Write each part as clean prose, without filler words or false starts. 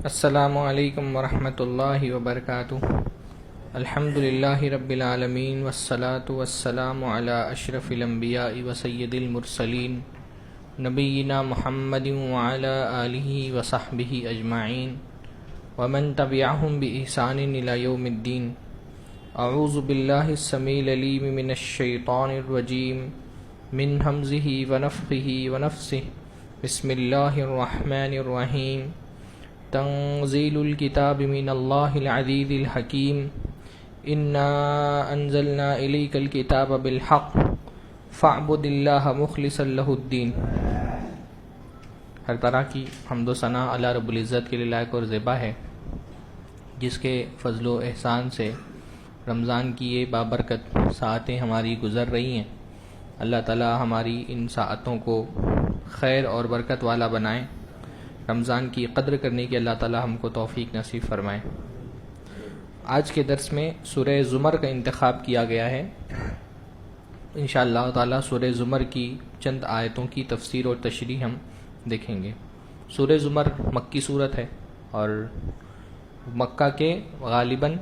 السلام علیکم ورحمۃ اللہ وبرکاتہ۔ الحمد للہ رب العالمین والصلاة والسلام علی اشرف الانبیاء وسید المرسلین نبینا محمد وعلی آلہ وصحبہ اجمعین ومن تبعہم بإحسان الی یوم الدین۔ اعوذ باللہ السمیع العلیم من الشیطان الرجیم من ہمزہ ونفخہ ونفثہ۔ بسم اللہ الرحمن الرحیم۔ تنزیل الکتاب من اللہ العزیز الحکیم۔ انا انزلنا الیک الکتاب بالحق فاعبد اللہ مخلصا لہ الدین۔ ہر طرح کی حمد و ثنا اللہ رب العزت کے لیے لائق اور زیبا ہے، جس کے فضل و احسان سے رمضان کی یہ بابرکت ساعتیں ہماری گزر رہی ہیں۔ اللہ تعالی ہماری ان ساعتوں کو خیر اور برکت والا بنائے، رمضان کی قدر کرنے کی اللہ تعالی ہم کو توفیق نصیب فرمائے۔ آج کے درس میں سورہ زمر کا انتخاب کیا گیا ہے۔ انشاءاللہ تعالی سورہ زمر کی چند آیتوں کی تفسیر اور تشریح ہم دیکھیں گے۔ سورہ زمر مکی صورت ہے اور مکہ کے غالباً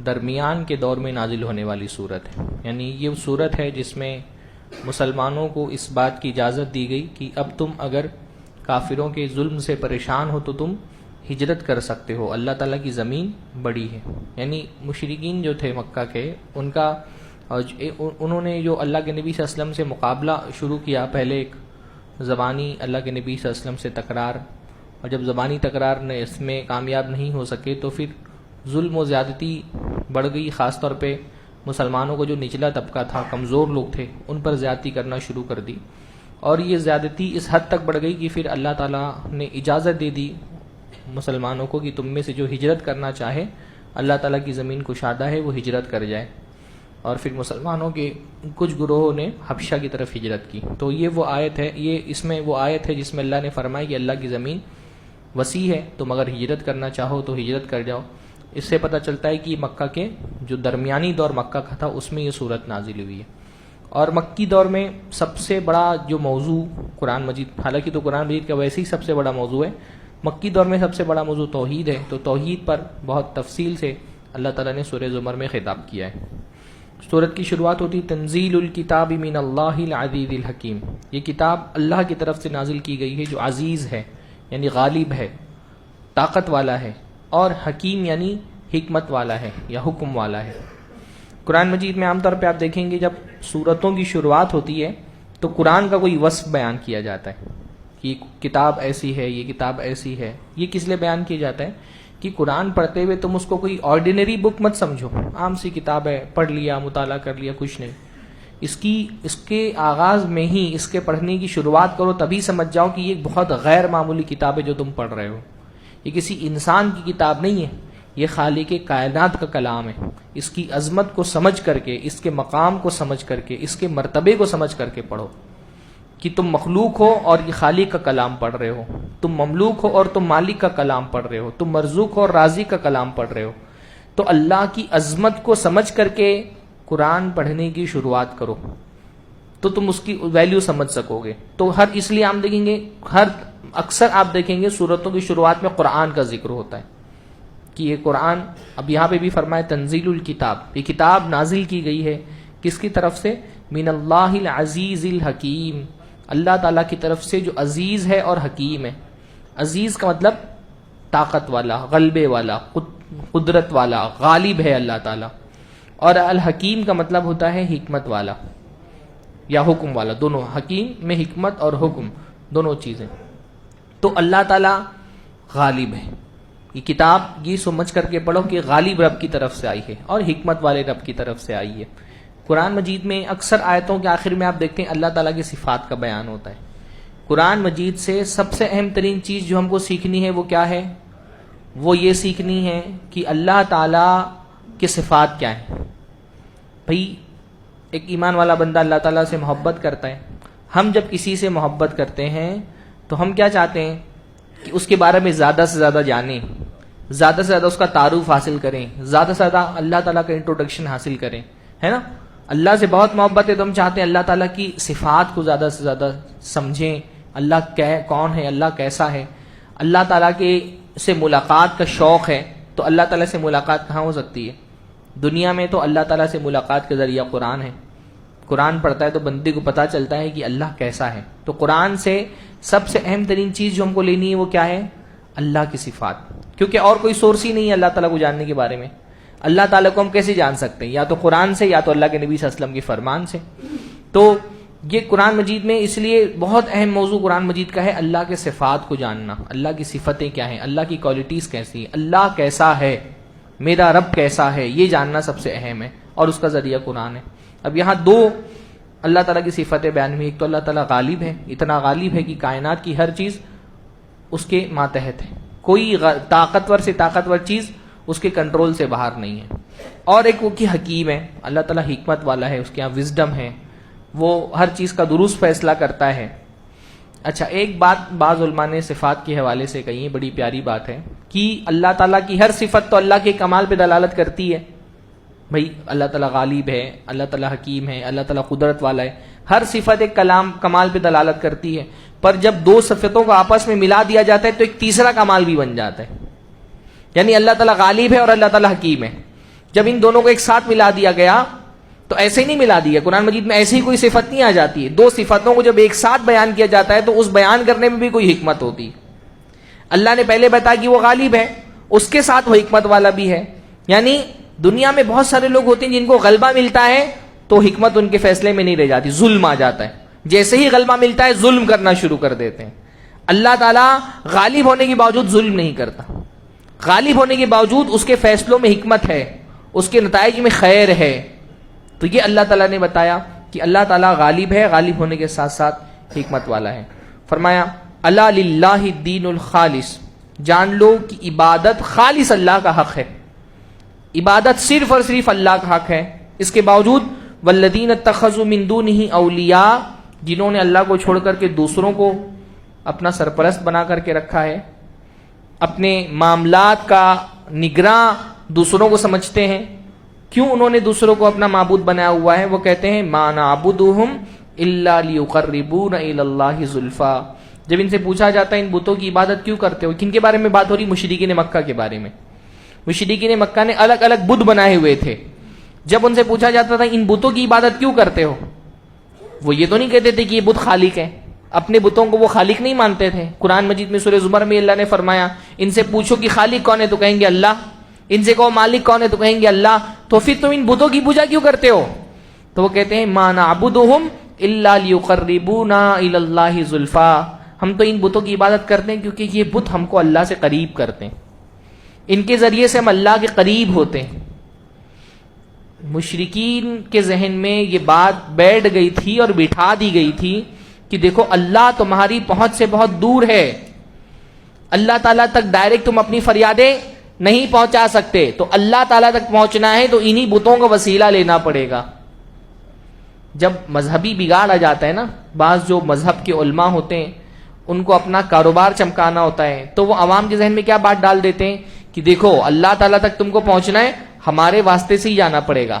درمیان کے دور میں نازل ہونے والی صورت ہے، یعنی یہ صورت ہے جس میں مسلمانوں کو اس بات کی اجازت دی گئی کہ اب تم اگر کافروں کے ظلم سے پریشان ہو تو تم ہجرت کر سکتے ہو، اللہ تعالیٰ کی زمین بڑی ہے۔ یعنی مشرکین جو تھے مکہ کے، انہوں نے جو اللہ کے نبی صلی اللہ علیہ وسلم سے مقابلہ شروع کیا، پہلے ایک زبانی اللہ کے نبی صلی اللہ علیہ وسلم سے تکرار، اور جب زبانی تکرار نے اس میں کامیاب نہیں ہو سکے تو پھر ظلم و زیادتی بڑھ گئی، خاص طور پہ مسلمانوں کو جو نچلا طبقہ تھا، کمزور لوگ تھے، ان پر زیادتی کرنا شروع کر دی، اور یہ زیادتی اس حد تک بڑھ گئی کہ پھر اللہ تعالیٰ نے اجازت دے دی مسلمانوں کو کہ تم میں سے جو ہجرت کرنا چاہے، اللہ تعالیٰ کی زمین کشادہ ہے، وہ ہجرت کر جائے۔ اور پھر مسلمانوں کے کچھ گروہوں نے حبشہ کی طرف ہجرت کی۔ تو یہ وہ آیت ہے، اس میں وہ آیت ہے جس میں اللہ نے فرمایا کہ اللہ کی زمین وسیع ہے، تم اگر ہجرت کرنا چاہو تو ہجرت کر جاؤ۔ اس سے پتہ چلتا ہے کہ مکہ کے جو درمیانی دور مکہ کا تھا اس میں یہ صورت نازل ہوئی ہے۔ اور مکی دور میں سب سے بڑا جو موضوع قرآن مجید، حالانکہ تو قرآن مجید کا ویسے ہی سب سے بڑا موضوع ہے، مکی دور میں سب سے بڑا موضوع توحید ہے، تو توحید پر بہت تفصیل سے اللہ تعالیٰ نے سورہ زمر میں خطاب کیا ہے۔ سورت کی شروعات ہوتی تنزیل الکتاب من اللہ العزیز الحکیم۔ یہ کتاب اللہ کی طرف سے نازل کی گئی ہے جو عزیز ہے، یعنی غالب ہے، طاقت والا ہے، اور حکیم یعنی حکمت والا ہے یا حکم والا ہے۔ قرآن مجید میں عام طور پہ آپ دیکھیں گے جب سورتوں کی شروعات ہوتی ہے تو قرآن کا کوئی وصف بیان کیا جاتا ہے کہ یہ کتاب ایسی ہے، یہ کتاب ایسی ہے۔ یہ کس لیے بیان کیا جاتا ہے کہ قرآن پڑھتے ہوئے تم اس کو کوئی آرڈینری بک مت سمجھو، عام سی کتاب ہے، پڑھ لیا، مطالعہ کر لیا، کچھ نہیں۔ اس کے آغاز میں ہی اس کے پڑھنے کی شروعات کرو، تبھی سمجھ جاؤ کہ یہ بہت غیر معمولی کتاب ہے جو تم پڑھ رہے ہو۔ یہ کسی انسان کی کتاب نہیں ہے، یہ خالق کائنات کا کلام ہے۔ اس کی عظمت کو سمجھ کر کے، اس کے مقام کو سمجھ کر کے، اس کے مرتبے کو سمجھ کر کے پڑھو کہ تم مخلوق ہو اور یہ خالق کا کلام پڑھ رہے ہو، تم مملوک ہو اور تم مالک کا کلام پڑھ رہے ہو، تم مرزوق ہو اور رازق کا کلام پڑھ رہے ہو۔ تو اللہ کی عظمت کو سمجھ کر کے قرآن پڑھنے کی شروعات کرو تو تم اس کی ویلیو سمجھ سکو گے۔ تو اس لیے ہم دیکھیں گے اکثر آپ دیکھیں گے سورتوں کی شروعات میں قرآن کا ذکر ہوتا ہے کہ یہ قرآن، اب یہاں پہ بھی فرمائے تنزیل الکتاب، یہ کتاب نازل کی گئی ہے کس کی طرف سے؟ من اللہ العزیز الحکیم، اللہ تعالیٰ کی طرف سے جو عزیز ہے اور حکیم ہے۔ عزیز کا مطلب طاقت والا، غلبے والا، قدرت والا، غالب ہے اللہ تعالیٰ، اور الحکیم کا مطلب ہوتا ہے حکمت والا یا حکم والا، دونوں، حکیم میں حکمت اور حکم دونوں چیزیں۔ تو اللہ تعالیٰ غالب ہے۔ یہ کتاب یہ سمجھ کر کے پڑھو کہ غالب رب کی طرف سے آئی ہے اور حکمت والے رب کی طرف سے آئی ہے۔ قرآن مجید میں اکثر آیتوں کے آخر میں آپ دیکھتے ہیں اللہ تعالیٰ کی صفات کا بیان ہوتا ہے۔ قرآن مجید سے سب سے اہم ترین چیز جو ہم کو سیکھنی ہے وہ کیا ہے؟ وہ یہ سیکھنی ہے کہ اللہ تعالیٰ کی صفات کیا ہیں۔ بھئی ایک ایمان والا بندہ اللہ تعالیٰ سے محبت کرتا ہے۔ ہم جب کسی سے محبت کرتے ہیں تو ہم کیا چاہتے ہیں کہ اس کے بارے میں زیادہ سے زیادہ جانیں، زیادہ سے زیادہ اس کا تعارف حاصل کریں، زیادہ سے زیادہ اللہ تعالیٰ کا انٹروڈکشن حاصل کریں، ہے نا؟ اللہ سے بہت محبت ہے تو ہم چاہتے ہیں اللہ تعالیٰ کی صفات کو زیادہ سے زیادہ سمجھیں، اللہ کون ہے، اللہ کیسا ہے، اللہ تعالیٰ کے سے ملاقات کا شوق ہے تو اللہ تعالیٰ سے ملاقات کہاں ہو سکتی ہے؟ دنیا میں تو اللہ تعالیٰ سے ملاقات کا ذریعہ قرآن ہے. قرآن پڑھتا ہے تو بندے کو پتہ چلتا ہے کہ اللہ کیسا ہے. تو قرآن سے سب سے اہم ترین چیز جو ہم کو لینی ہے وہ کیا ہے؟ اللہ کی صفات. کیونکہ اور کوئی سورس ہی نہیں ہے اللہ تعالیٰ کو جاننے کے بارے میں. اللہ تعالیٰ کو ہم کیسے جان سکتے ہیں؟ یا تو قرآن سے یا تو اللہ کے نبی صلی اللہ علیہ وسلم کے فرمان سے. تو یہ قرآن مجید میں اس لیے بہت اہم موضوع قرآن مجید کا ہے اللہ کے صفات کو جاننا. اللہ کی صفتیں کیا ہیں، اللہ کی کوالٹیز کیسی ہیں، اللہ کیسا ہے، میرا رب کیسا ہے، یہ جاننا سب سے اہم ہے اور اس کا ذریعہ قرآن ہے. اب یہاں دو اللہ تعالیٰ کی صفتیں بیان ہوئی. ایک تو اللہ تعالیٰ غالب ہے، اتنا غالب ہے کہ کائنات کی ہر چیز اس کے ماتحت ہے. کوئی طاقتور سے طاقتور چیز اس کے کنٹرول سے باہر نہیں ہے. اور ایک وہ کہ حکیم ہے، اللہ تعالیٰ حکمت والا ہے، اس کے یہاں وزڈم ہے، وہ ہر چیز کا درست فیصلہ کرتا ہے. اچھا، ایک بات بعض علماء نے صفات کے حوالے سے کہی ہے، بڑی پیاری بات ہے کہ اللہ تعالیٰ کی ہر صفت تو اللہ کے کمال پہ دلالت کرتی ہے. بھائی اللہ تعالیٰ غالب ہے، اللہ تعالیٰ حکیم ہے، اللہ تعالیٰ قدرت والا ہے، ہر صفت ایک کمال پہ دلالت کرتی ہے. پر جب دو صفتوں کو آپس میں ملا دیا جاتا ہے تو ایک تیسرا کمال بھی بن جاتا ہے. یعنی اللہ تعالیٰ غالب ہے اور اللہ تعالیٰ حکیم ہے. جب ان دونوں کو ایک ساتھ ملا دیا گیا تو ایسے ہی نہیں ملا دیا. قرآن مجید میں ایسی ہی کوئی صفت نہیں آ جاتی ہے. دو صفتوں کو جب ایک ساتھ بیان کیا جاتا ہے تو اس بیان کرنے میں بھی کوئی حکمت ہوتی ہے. اللہ نے پہلے بتایا کہ وہ غالب ہے، اس کے ساتھ وہ حکمت والا بھی ہے. یعنی دنیا میں بہت سارے لوگ ہوتے ہیں جن کو غلبہ ملتا ہے تو حکمت ان کے فیصلے میں نہیں رہ جاتی، ظلم آ جاتا ہے. جیسے ہی غلبہ ملتا ہے ظلم کرنا شروع کر دیتے ہیں. اللہ تعالیٰ غالب ہونے کے باوجود ظلم نہیں کرتا. غالب ہونے کے باوجود اس کے فیصلوں میں حکمت ہے، اس کے نتائج میں خیر ہے. تو یہ اللہ تعالیٰ نے بتایا کہ اللہ تعالیٰ غالب ہے، غالب ہونے کے ساتھ ساتھ حکمت والا ہے. فرمایا الا للہ الدین الخالص، جان لو کہ عبادت خالص اللہ کا حق ہے. عبادت صرف اور صرف اللہ کا حق ہے. اس کے باوجود والذین اتخذوا من دونہ اولیاء، جنہوں نے اللہ کو چھوڑ کر کے دوسروں کو اپنا سرپرست بنا کر کے رکھا ہے، اپنے معاملات کا نگراں دوسروں کو سمجھتے ہیں. کیوں انہوں نے دوسروں کو اپنا معبود بنایا ہوا ہے؟ وہ کہتے ہیں ما نعبدہم الا لیقربونا الی اللہ زلفا. جب ان سے پوچھا جاتا ہے ان بتوں کی عبادت کیوں کرتے ہو، کن کے بارے میں بات ہو رہی؟ مشرکین مکہ کے بارے میں. مشرکین مکہ نے الگ الگ بت بنائے ہوئے تھے. جب ان سے پوچھا جاتا تھا ان بتوں کی عبادت کیوں کرتے ہو، وہ یہ تو نہیں کہتے تھے کہ یہ بت خالق ہے. اپنے بتوں کو وہ خالق نہیں مانتے تھے. قرآن مجید میں سورہ زمر میں اللہ نے فرمایا ان سے پوچھو کہ خالق کون ہے تو کہیں گے اللہ، ان سے کہو مالک کون ہے تو کہیں گے اللہ. تو پھر تم ان بتوں کی پوجا کیوں کرتے ہو؟ تو وہ کہتے ہیں ما نعبدہم الا لیقربونا الی اللہ زلفا. ہم تو ان بتوں کی عبادت کرتے ہیں کیونکہ یہ بت ہم کو اللہ سے قریب کرتے ہیں، ان کے ذریعے سے ہم اللہ کے قریب ہوتے ہیں. مشرکین کے ذہن میں یہ بات بیٹھ گئی تھی اور بٹھا دی گئی تھی کہ دیکھو اللہ تمہاری پہنچ سے بہت دور ہے، اللہ تعالیٰ تک ڈائریکٹ تم اپنی فریادیں نہیں پہنچا سکتے. تو اللہ تعالیٰ تک پہنچنا ہے تو انہی بتوں کا وسیلہ لینا پڑے گا. جب مذہبی بگاڑ آ جاتا ہے نا، بعض جو مذہب کے علماء ہوتے ہیں ان کو اپنا کاروبار چمکانا ہوتا ہے تو وہ عوام کے ذہن میں کیا بات ڈال دیتے ہیں کہ دیکھو اللہ تعالیٰ تک تم کو پہنچنا ہے ہمارے واسطے سے ہی جانا پڑے گا.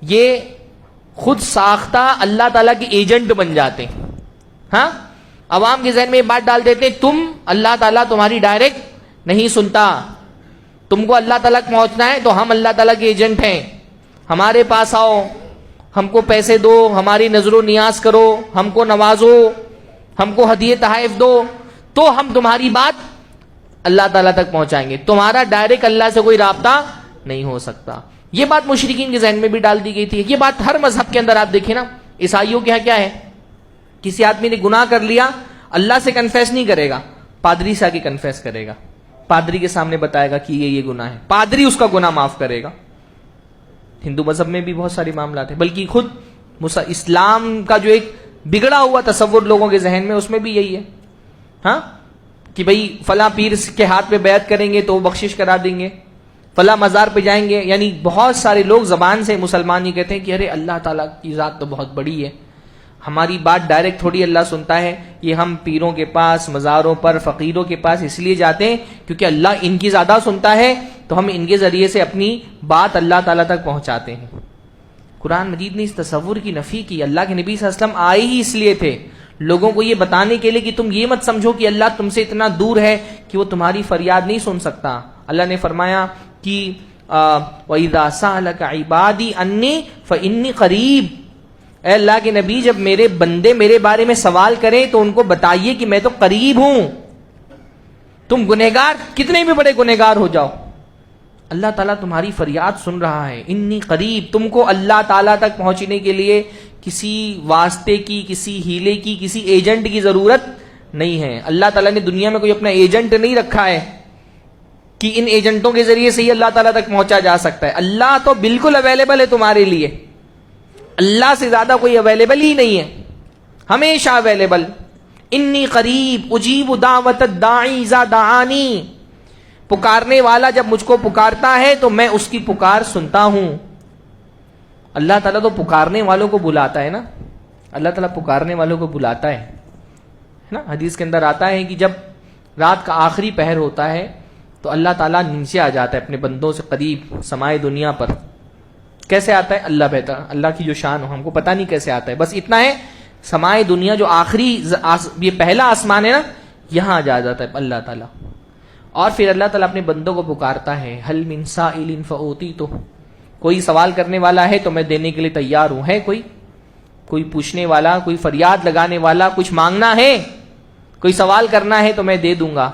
یہ خود ساختہ اللہ تعالیٰ کے ایجنٹ بن جاتے ہیں. ہاں، عوام کے ذہن میں یہ بات ڈال دیتے ہیں تم اللہ تعالیٰ تمہاری ڈائریکٹ نہیں سنتا، تم کو اللہ تعالیٰ پہنچنا ہے تو ہم اللہ تعالیٰ کے ایجنٹ ہیں، ہمارے پاس آؤ، ہم کو پیسے دو، ہماری نظر و نیاز کرو، ہم کو نوازو، ہم کو ہدیے تحائف دو تو ہم تمہاری بات اللہ تعالیٰ تک پہنچائیں گے. تمہارا ڈائریکٹ اللہ سے کوئی رابطہ نہیں ہو سکتا. یہ بات مشرکین کے ذہن میں بھی ڈال دی گئی تھی. یہ بات ہر مذہب کے اندر آپ دیکھیں نا. عیسائیوں کے یہاں کیا ہے، کسی آدمی نے گناہ کر لیا اللہ سے کنفیس نہیں کرے گا، پادری سے آگے کنفیس کرے گا، پادری کے سامنے بتائے گا کہ یہ گناہ ہے، پادری اس کا گناہ معاف کرے گا. ہندو مذہب میں بھی بہت سارے معاملات ہیں، بلکہ خود اسلام کا جو ایک بگڑا ہوا تصور لوگوں کے ذہن میں اس میں بھی یہی ہے. ہاں، کہ بھئی فلاں پیر کے ہاتھ پہ بیعت کریں گے تو وہ بخشش کرا دیں گے، فلاں مزار پہ جائیں گے. یعنی بہت سارے لوگ زبان سے مسلمان یہ کہتے ہیں کہ ارے اللہ تعالیٰ کی ذات تو بہت بڑی ہے، ہماری بات ڈائریکٹ تھوڑی اللہ سنتا ہے، یہ ہم پیروں کے پاس، مزاروں پر، فقیروں کے پاس اس لیے جاتے ہیں کیونکہ اللہ ان کی زیادہ سنتا ہے تو ہم ان کے ذریعے سے اپنی بات اللہ تعالیٰ تک پہنچاتے ہیں. قرآن مجید نے اس تصور کی نفی کی. اللہ کے نبی صلی اللہ علیہ وسلم آئے ہی اس لیے تھے لوگوں کو یہ بتانے کے لیے کہ تم یہ مت سمجھو کہ اللہ تم سے اتنا دور ہے کہ وہ تمہاری فریاد نہیں سن سکتا. اللہ نے فرمایا کہ وَإِذَا سَأَلَكَ عِبَادِي أَنِّي فَإِنِّي قَرِيب. اے اللہ کے نبی جب میرے بندے میرے بارے میں سوال کریں تو ان کو بتائیے کہ میں تو قریب ہوں. تم گنہگار کتنے بھی بڑے گنہگار ہو جاؤ، اللہ تعالیٰ تمہاری فریاد سن رہا ہے. انی قریب. تم کو اللہ تعالیٰ تک پہنچنے کے لیے کسی واسطے کی، کسی ہیلے کی، کسی ایجنٹ کی ضرورت نہیں ہے. اللہ تعالیٰ نے دنیا میں کوئی اپنا ایجنٹ نہیں رکھا ہے کہ ان ایجنٹوں کے ذریعے سے ہی اللہ تعالیٰ تک پہنچا جا سکتا ہے. اللہ تو بالکل اویلیبل ہے تمہارے لیے. اللہ سے زیادہ کوئی اویلیبل ہی نہیں ہے، ہمیشہ اویلیبل. انی قریب اجیب دعوت الداعی اذا دعانی. پکارنے والا جب مجھ کو پکارتا ہے تو میں اس کی پکار سنتا ہوں. اللہ تعالیٰ تو پکارنے والوں کو بلاتا ہے نا، اللہ تعالیٰ پکارنے والوں کو بلاتا ہے نا. حدیث کے اندر آتا ہے کہ جب رات کا آخری پہر ہوتا ہے تو اللہ تعالیٰ نیچے آ جاتا ہے اپنے بندوں سے قریب سمائے دنیا پر. کیسے آتا ہے؟ اللہ بہتر، اللہ کی جو شان ہو، ہم کو پتہ نہیں کیسے آتا ہے. بس اتنا ہے سمائے دنیا جو آخری یہ پہلا آسمان ہے نا، یہاں جا جاتا ہے اللہ تعالیٰ. اور پھر اللہ تعالیٰ اپنے بندوں کو پکارتا ہے، حل من سائل فأوتیتہ. کوئی سوال کرنے والا ہے تو میں دینے کے لیے تیار ہوں. ہے کوئی پوچھنے والا، کوئی فریاد لگانے والا، کچھ مانگنا ہے، کوئی سوال کرنا ہے تو میں دے دوں گا.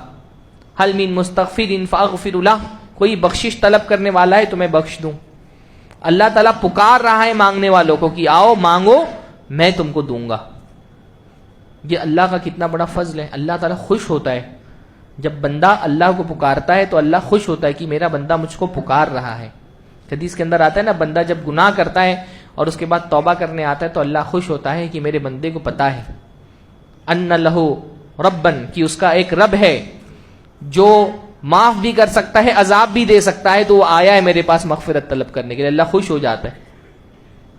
حل من مستغفر فاغفر لہ. کوئی بخشش طلب کرنے والا ہے تو میں بخش دوں. اللہ تعالیٰ پکار رہا ہے مانگنے والوں کو کہ آؤ مانگو میں تم کو دوں گا. یہ اللہ کا کتنا بڑا فضل ہے. اللہ تعالیٰ خوش ہوتا ہے جب بندہ اللہ کو پکارتا ہے تو اللہ خوش ہوتا ہے کہ میرا بندہ مجھ کو پکار رہا ہے. حدیث کے اندر آتا ہے نا، بندہ جب گناہ کرتا ہے اور اس کے بعد توبہ کرنے آتا ہے تو اللہ خوش ہوتا ہے کہ میرے بندے کو پتا ہے ان لہو ربن، کہ اس کا ایک رب ہے جو معاف بھی کر سکتا ہے، عذاب بھی دے سکتا ہے، تو وہ آیا ہے میرے پاس مغفرت طلب کرنے کے لیے. اللہ خوش ہو جاتا ہے.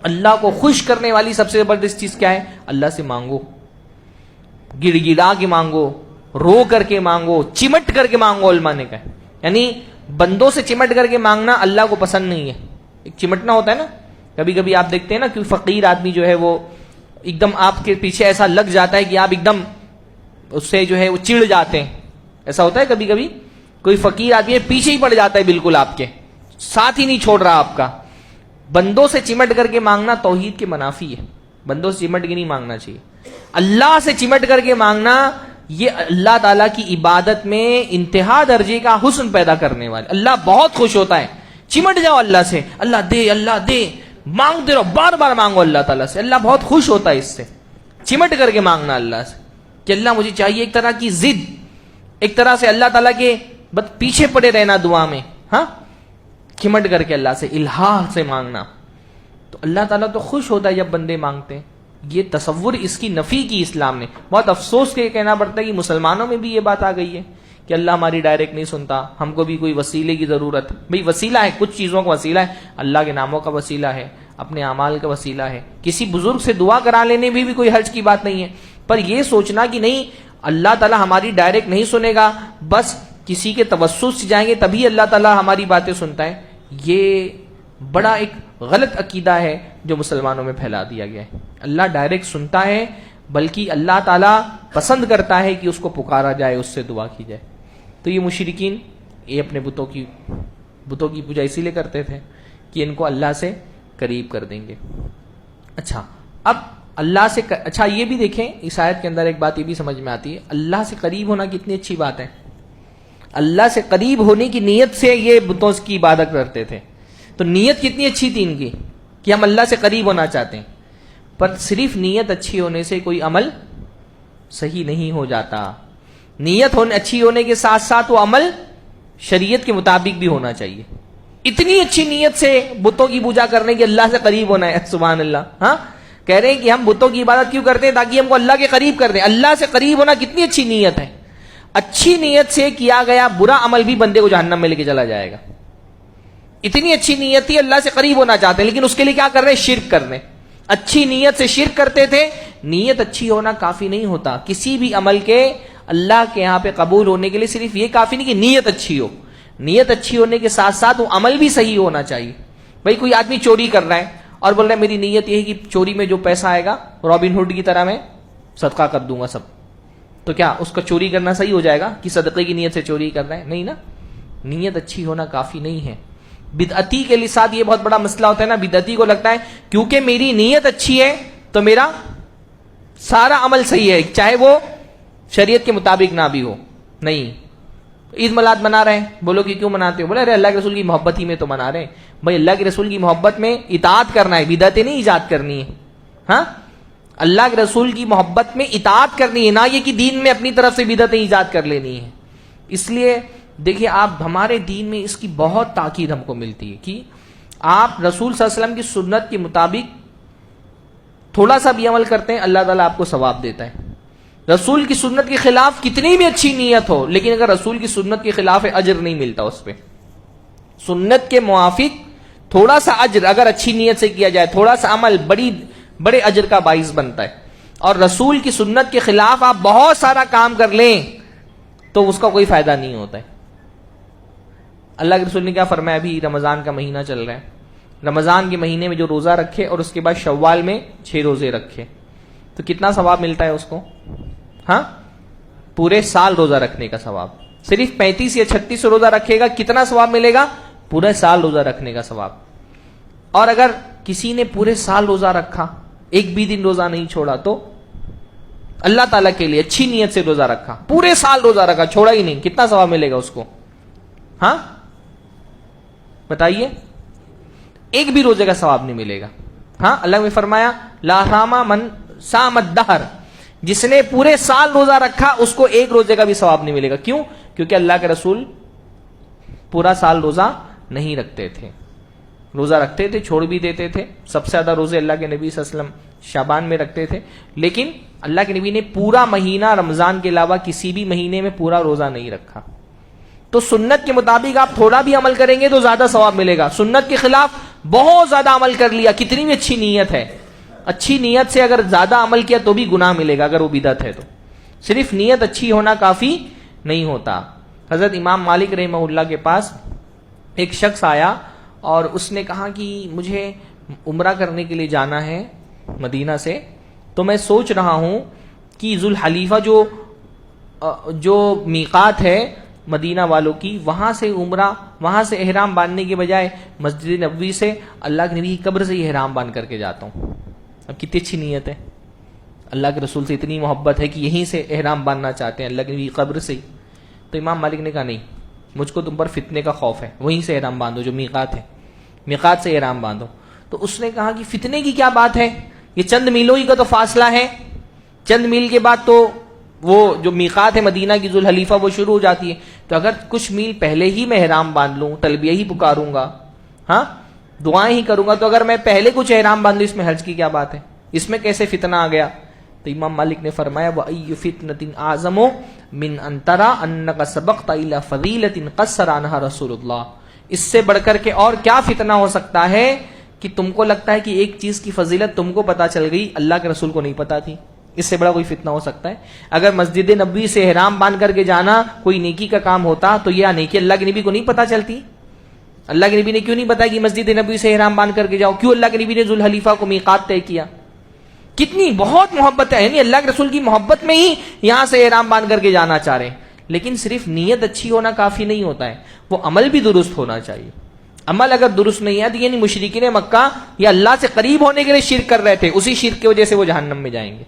اللہ کو خوش کرنے والی سب سے زبردست چیز کیا ہے؟ اللہ سے مانگو، گڑ گڑا کے مانگو، رو کر کے مانگو، چمٹ کر کے مانگو. علماء نے کہا یعنی بندوں سے چمٹ کر کے مانگنا اللہ کو پسند نہیں ہے. ایک چمٹنا ہوتا ہے نا، کبھی کبھی آپ دیکھتے ہیں نا کہ فقیر آدمی جو ہے وہ ایک دم آپ کے پیچھے ایسا لگ جاتا ہے کہ آپ ایک دم اس سے جو ہے وہ چڑ جاتے ہیں. ایسا ہوتا ہے کبھی کبھی، کوئی فقیر آدمی پیچھے ہی پڑ جاتا ہے، بالکل آپ کے ساتھ ہی نہیں چھوڑ رہا آپ کا. بندوں سے چمٹ کر کے مانگنا توحید کے منافی ہے. بندوں سے چمٹ کے نہیں مانگنا چاہیے. اللہ سے چمٹ کر کے مانگنا یہ اللہ تعالیٰ کی عبادت میں انتہا درجے کا حسن پیدا کرنے والے. اللہ بہت خوش ہوتا ہے. چمٹ جاؤ اللہ سے، اللہ دے، مانگتے رہو، بار بار مانگو اللہ تعالیٰ سے. اللہ بہت خوش ہوتا ہے اس سے. چمٹ کر کے مانگنا اللہ سے کہ اللہ مجھے چاہیے. ایک طرح کی ضد، ایک طرح سے اللہ تعالیٰ کے بس پیچھے پڑے رہنا دعا میں. ہاں، چمٹ کر کے اللہ سے الہا سے مانگنا تو اللہ تعالیٰ تو خوش ہوتا ہے جب بندے مانگتے ہیں. یہ تصور اس کی نفی کی اسلام نے. بہت افسوس کے کہنا پڑتا ہے کہ مسلمانوں میں بھی یہ بات آ گئی ہے کہ اللہ ہماری ڈائریکٹ نہیں سنتا، ہم کو بھی کوئی وسیلے کی ضرورت. بھئی وسیلہ ہے، کچھ چیزوں کا وسیلہ ہے، اللہ کے ناموں کا وسیلہ ہے، اپنے اعمال کا وسیلہ ہے. کسی بزرگ سے دعا کرا لینے میں بھی کوئی حرج کی بات نہیں ہے. پر یہ سوچنا کہ نہیں اللہ تعالیٰ ہماری ڈائریکٹ نہیں سنے گا، بس کسی کے توسط سے جائیں گے تبھی اللہ تعالیٰ ہماری باتیں سنتا ہے، یہ بڑا ایک غلط عقیدہ ہے جو مسلمانوں میں پھیلا دیا گیا ہے. اللہ ڈائریکٹ سنتا ہے، بلکہ اللہ تعالیٰ پسند کرتا ہے کہ اس کو پکارا جائے، اس سے دعا کی جائے. تو یہ مشرکین یہ اپنے بتوں کی پوجا اسی لیے کرتے تھے کہ ان کو اللہ سے قریب کر دیں گے. اچھا، اب اللہ سے اچھا یہ بھی دیکھیں اس آیت کے اندر ایک بات یہ بھی سمجھ میں آتی ہے، اللہ سے قریب ہونا کتنی اچھی بات ہے. اللہ سے قریب ہونے کی نیت سے یہ بتوں کی عبادت کرتے تھے، تو نیت کتنی اچھی تھی ان کی کہ ہم اللہ سے قریب ہونا چاہتے ہیں. پر صرف نیت اچھی ہونے سے کوئی عمل صحیح نہیں ہو جاتا. نیت اچھی ہونے کے ساتھ ساتھ وہ عمل شریعت کے مطابق بھی ہونا چاہیے. اتنی اچھی نیت سے بتوں کی پوجا کرنے کی اللہ سے قریب ہونا ہے، سبحان اللہ. ہاں، کہہ رہے ہیں کہ ہم بتوں کی عبادت کیوں کرتے ہیں؟ تاکہ ہم کو اللہ کے قریب کر دیں. اللہ سے قریب ہونا کتنی اچھی نیت ہے. اچھی نیت سے کیا گیا برا عمل بھی بندے کو جہنم میں لے کے چلا جائے گا. اتنی اچھی نیت تھی، اللہ سے قریب ہونا چاہتے ہیں، لیکن اس کے لیے کیا کر رہے ہیں؟ شرک کر رہے ہیں. اچھی نیت سے شرک کرتے تھے. نیت اچھی ہونا کافی نہیں ہوتا. کسی بھی عمل کے اللہ کے یہاں پہ قبول ہونے کے لیے صرف یہ کافی نہیں کہ نیت اچھی ہو. نیت اچھی ہونے کے ساتھ ساتھ وہ عمل بھی صحیح ہونا چاہیے. بھئی کوئی آدمی چوری کر رہا ہے اور بول رہا ہے میری نیت یہ ہے کہ چوری میں جو پیسہ آئے گا رابن ہوڈ کی طرح میں صدقہ کر دوں گا سب. تو کیا اس کا چوری کرنا صحیح ہو جائے گا کہ صدقے کی نیت سے چوری کر رہا ہے؟ نہیں نا. نیت اچھی ہونا کافی نہیں ہے. بدعتی کے ساتھ یہ بہت بڑا مسئلہ ہوتا ہے نا. بدعتی کو لگتا ہے کیونکہ میری نیت اچھی ہے تو میرا سارا عمل صحیح ہے, چاہے وہ شریعت کے مطابق نہ بھی ہو. نہیں, عید میلاد منا رہے ہیں, بولو کہ کیوں مناتے ہو؟ بولے ارے اللہ کے رسول کی محبت ہی میں تو منا رہے ہیں. بھائی اللہ کے رسول کی محبت میں اطاعت کرنا ہے, بدعتیں نہیں ایجاد کرنی ہے. ہاں, اللہ کے رسول کی محبت میں اطاعت کرنی ہے, نہ یہ کہ دین میں اپنی طرف سے بدعتیں ایجاد کر لینی ہے. اس لیے دیکھیے آپ, ہمارے دین میں اس کی بہت تاکید ہم کو ملتی ہے کہ آپ رسول صلی اللہ علیہ وسلم کی سنت کے مطابق تھوڑا سا بھی عمل کرتے ہیں, اللہ تعالیٰ آپ کو ثواب دیتا ہے. رسول کی سنت کے خلاف کتنی بھی اچھی نیت ہو, لیکن اگر رسول کی سنت کے خلاف ہے, اجر نہیں ملتا اس پہ. سنت کے موافق تھوڑا سا اجر اگر اچھی نیت سے کیا جائے, تھوڑا سا عمل بڑے اجر کا باعث بنتا ہے. اور رسول کی سنت کے خلاف آپ بہت سارا کام کر لیں تو اس کا کوئی فائدہ نہیں ہوتا ہے. اللہ کے رسول نے کیا فرمایا؟ ابھی رمضان کا مہینہ چل رہا ہے, رمضان کے مہینے میں جو روزہ رکھے اور اس کے بعد شوال میں 6 روزے رکھے تو کتنا ثواب ملتا ہے اس کو؟ ہاں, پورے سال روزہ رکھنے کا ثواب. صرف 35 یا 36 روزہ رکھے گا, کتنا ثواب ملے گا؟ پورے سال روزہ رکھنے کا ثواب. اور اگر کسی نے پورے سال روزہ رکھا, ایک بھی دن روزہ نہیں چھوڑا, تو اللہ تعالیٰ کے لیے اچھی نیت سے روزہ رکھا, پورے سال روزہ رکھا, چھوڑا ہی نہیں, کتنا ثواب ملے گا اس کو؟ ہاں بتائیے, ایک بھی روزے کا ثواب نہیں ملے گا. ہاں, اللہ نے فرمایا لا صام من صام الدہر, جس نے پورے سال روزہ رکھا اس کو ایک روزے کا بھی ثواب نہیں ملے گا. کیوں؟ کیونکہ اللہ کے رسول پورا سال روزہ نہیں رکھتے تھے, روزہ رکھتے تھے, چھوڑ بھی دیتے تھے. سب سے زیادہ روزے اللہ کے نبی صلی اللہ علیہ وسلم شعبان میں رکھتے تھے, لیکن اللہ کے نبی نے پورا مہینہ رمضان کے علاوہ کسی بھی مہینے میں پورا روزہ نہیں رکھا. تو سنت کے مطابق آپ تھوڑا بھی عمل کریں گے تو زیادہ ثواب ملے گا. سنت کے خلاف بہت زیادہ عمل کر لیا, کتنی بھی اچھی نیت ہے, اچھی نیت سے اگر زیادہ عمل کیا تو بھی گناہ ملے گا اگر وہ بدعت ہے. تو صرف نیت اچھی ہونا کافی نہیں ہوتا. حضرت امام مالک رحمہ اللہ کے پاس ایک شخص آیا اور اس نے کہا کہ مجھے عمرہ کرنے کے لیے جانا ہے مدینہ سے, تو میں سوچ رہا ہوں کہ ذوالحلیفہ جو میقات ہے مدینہ والوں کی, وہاں سے عمرہ, وہاں سے احرام باندھنے کے بجائے مسجد نبوی سے اللہ کے نبی کی قبر سے ہی احرام باندھ کر کے جاتا ہوں. اب کتنی اچھی نیت ہے, اللہ کے رسول سے اتنی محبت ہے کہ یہیں سے احرام باندھنا چاہتے ہیں اللہ کے نبی کی قبر سے ہی. تو امام مالک نے کہا نہیں, مجھ کو تم پر فتنے کا خوف ہے, وہیں سے احرام باندھو جو میقات ہے, میقات سے احرام باندھو. تو اس نے کہا کہ فتنے کی کیا بات ہے, یہ چند میلوں ہی کا تو فاصلہ ہے, چند میل کے بعد تو وہ جو میقات ہے مدینہ کی ذوالحلیفہ وہ شروع ہو جاتی ہے. تو اگر کچھ میل پہلے ہی میں احرام باندھ لوں, تلبیہ ہی پکاروں گا, ہاں دعائیں ہی کروں گا, تو اگر میں پہلے کچھ احرام باندھ لوں اس میں حرج کی کیا بات ہے, اس میں کیسے فتنہ آ گیا؟ تو امام مالک نے فرمایا وَأَيُّ فِتْنَةٍ أَعْظَمُ مِنْ أَن تَرَىٰ أَنَّكَ سَبَقْتَ إِلَىٰ فَضِيلَةٍ قَصَّرَ عَنْهَا رسول اللہ. اس سے بڑھ کر کے اور کیا فتنہ ہو سکتا ہے کہ تم کو لگتا ہے کہ ایک چیز کی فضیلت تم کو پتا چل گئی, اللہ کے رسول کو نہیں پتا تھی. اس سے بڑا کوئی فتنہ ہو سکتا ہے؟ اگر مسجد نبوی سے احرام باندھ کر کے جانا کوئی نیکی کا کام ہوتا تو یہ نیکی اللہ کے نبی کو نہیں پتا چلتی؟ اللہ کے نبی نے کیوں نہیں بتایا کہ مسجد نبوی سے احرام باندھ کر کے جاؤ؟ کیوں اللہ کے نبی نے ذوالحلیفہ کو میقات طے کیا؟ کتنی بہت محبت ہے, یعنی اللہ کے رسول کی محبت میں ہی یہاں سے احرام باندھ کر کے جانا چاہ رہے ہیں. لیکن صرف نیت اچھی ہونا کافی نہیں ہوتا ہے, وہ عمل بھی درست ہونا چاہیے. عمل اگر درست نہیں ہے تو یعنی مشرکین مکہ یا اللہ سے قریب ہونے کے لیے شرک کر رہے تھے, اسی شرک کی وجہ سے وہ جہنم میں جائیں گے.